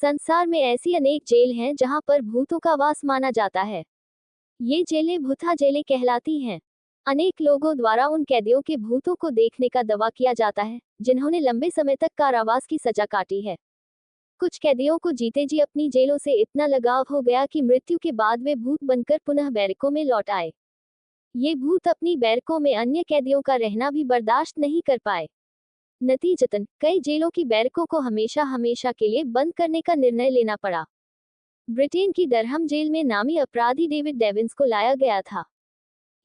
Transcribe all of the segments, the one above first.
संसार में ऐसी अनेक जेल हैं जहां पर भूतों का वास माना जाता है। ये जेलें भूथा जेलें कहलाती हैं। अनेक लोगों द्वारा उन कैदियों के भूतों को देखने का दावा किया जाता है जिन्होंने लंबे समय तक कारावास की सजा काटी है। कुछ कैदियों को जीते जी अपनी जेलों से इतना लगाव हो गया कि मृत्यु के बाद वे भूत बनकर पुनः बैरकों में लौट आए। ये भूत अपनी बैरकों में अन्य कैदियों का रहना भी बर्दाश्त नहीं कर पाए। नतीजतन कई जेलों की बैरकों को हमेशा हमेशा के लिए बंद करने का निर्णय लेना पड़ा। ब्रिटेन की डरहम जेल में नामी अपराधी डेविड डेविंस को लाया गया था।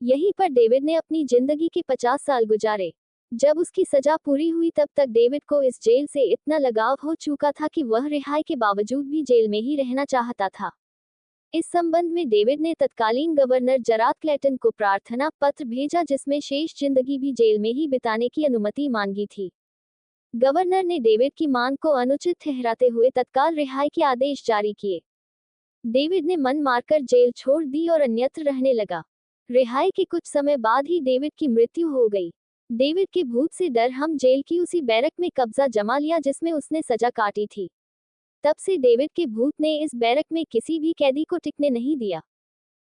यहीं पर डेविड ने अपनी जिंदगी के 50 साल गुजारे। जब उसकी सजा पूरी हुई तब तक डेविड को इस जेल से इतना लगाव हो चुका था कि वह रिहाई के बावजूद भी जेल में ही रहना चाहता था। इस संबंध में डेविड ने तत्कालीन गवर्नर जराद क्लेटन को प्रार्थना पत्र भेजा जिसमें शेष जिंदगी भी जेल में ही बिताने की अनुमति मांगी थी। गवर्नर ने डेविड की मांग को अनुचित ठहराते हुए तत्काल रिहाई के आदेश जारी किए। डेविड ने मन मारकर जेल छोड़ दी और अन्यत्र रहने लगा। रिहाई के कुछ समय बाद ही डेविड की मृत्यु हो गई। डेविड के भूत से डर हम जेल की उसी बैरक में कब्जा जमा लिया जिसमें उसने सजा काटी थी। तब से डेविड के भूत ने इस बैरक में किसी भी कैदी को टिकने नहीं दिया।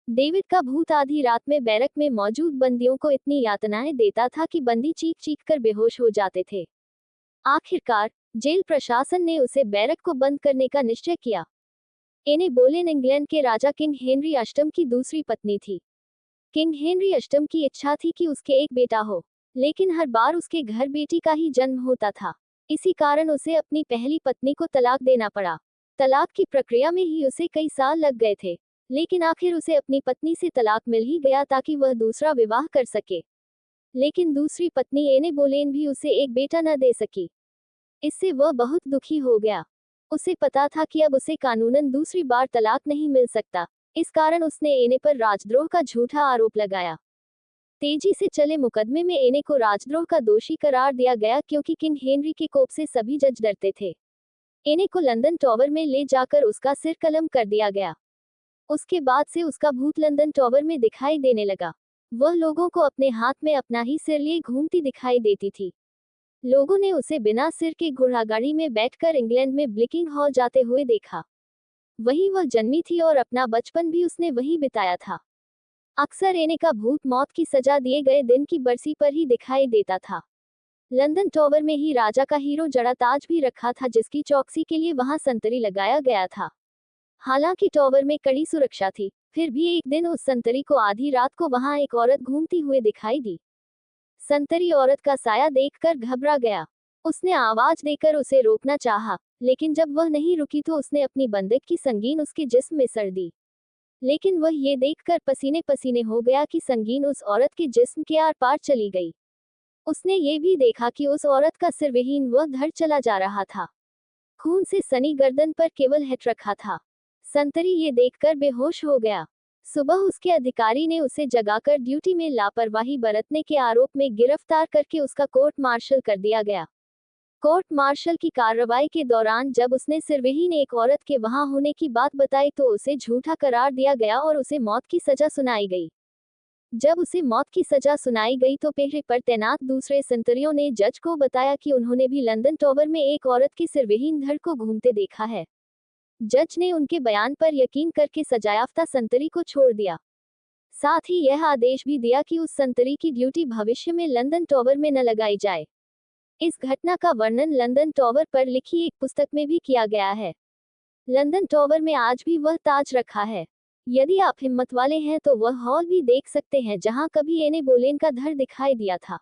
डेविड का भूत आधी रात में बैरक में मौजूद बंदियों को इतनी यातनाएं देता था कि बंदी चीख चीख कर बेहोश हो जाते थे। आखिरकार जेल प्रशासन ने उसे बैरक को बंद करने का निश्चय किया। एने बोलेन इंग्लैंड के राजा किंग हेनरी अष्टम की दूसरी पत्नी थी। किंग हेनरी अष्टम की इच्छा थी कि उसके एक बेटा हो, लेकिन हर बार उसके घर बेटी का ही जन्म होता था। इसी कारण उसे अपनी पहली पत्नी को तलाक देना पड़ा। तलाक की प्रक्रिया में ही उसे कई साल लग गए थे, लेकिन आखिर उसे अपनी पत्नी से तलाक मिल ही गया ताकि वह दूसरा विवाह कर सके। लेकिन दूसरी पत्नी एने बोलेन भी उसे एक बेटा न दे सकी। इससे वह बहुत दुखी हो गया। उसे पता था कि अब उसे कानूनन दूसरी बार तलाक नहीं मिल सकता। इस कारण उसने एने पर राजद्रोह का झूठा आरोप लगाया। तेजी से चले मुकदमे में एने को राजद्रोह का दोषी करार दिया गया क्योंकि किंग हेनरी के कोप से सभी जज डरते थे। एने को लंदन टॉवर में ले जाकर उसका सिर कलम कर दिया गया। उसके बाद से उसका भूत लंदन टॉवर में दिखाई देने लगा। वह लोगों को अपने हाथ में अपना ही सिर लिए घूमती दिखाई देती थी। लोगों ने उसे बिना सिर के घोड़ागाड़ी में बैठकर इंग्लैंड में ब्लिकिंग हॉल जाते हुए देखा। वहीं वह जन्मी थी और अपना बचपन भी उसने वहीं बिताया था। अक्सर एने का भूत मौत की सजा दिए गए दिन की बरसी पर ही दिखाई देता था। लंदन टॉवर में ही राजा का हीरो जड़ा ताज भी रखा था जिसकी चौकसी के लिए वहां संतरी लगाया गया था। हालांकि टॉवर में कड़ी सुरक्षा थी, फिर भी एक दिन उस संतरी को आधी रात को वहां एक औरत घूमती हुए दिखाई दी। संतरी औरत का साया देखकर घबरा गया। उसने आवाज देकर उसे रोकना चाहा, लेकिन जब वह नहीं रुकी तो उसने अपनी बंदूक की संगीन उसके जिस्म में सड़ दी। लेकिन वह ये देखकर पसीने पसीने हो गया कि संगीन उस औरत के जिस्म के आर पार चली गई। उसने ये भी देखा कि उस औरत का सिर विहीन वह धड़ चला जा रहा था। खून से सनी गर्दन पर केवल हेट रखा था। संतरी ये देखकर बेहोश हो गया। सुबह उसके अधिकारी ने उसे जगाकर ड्यूटी में लापरवाही बरतने के आरोप में गिरफ्तार करके उसका कोर्ट मार्शल कर दिया गया। कोर्ट मार्शल की कार्रवाई के दौरान जब उसने सिरविहीन एक औरत के वहां होने की बात बताई तो उसे झूठा करार दिया गया और उसे मौत की सजा सुनाई गई। जब उसे मौत की सजा सुनाई गई तो पहरे पर तैनात दूसरे संतरियों ने जज को बताया कि उन्होंने भी लंदन टॉवर में एक औरत के सिरविहीन धड़ को घूमते देखा है। जज ने उनके बयान पर यकीन करके सजायाफ्ता संतरी को छोड़ दिया। साथ ही यह आदेश भी दिया कि उस संतरी की ड्यूटी भविष्य में लंदन टॉवर में न लगाई जाए। इस घटना का वर्णन लंदन टॉवर पर लिखी एक पुस्तक में भी किया गया है। लंदन टॉवर में आज भी वह ताज रखा है। यदि आप हिम्मत वाले हैं तो वह हॉल भी देख सकते हैं जहां कभी एने बोलेन का धड़ दिखाई दिया था।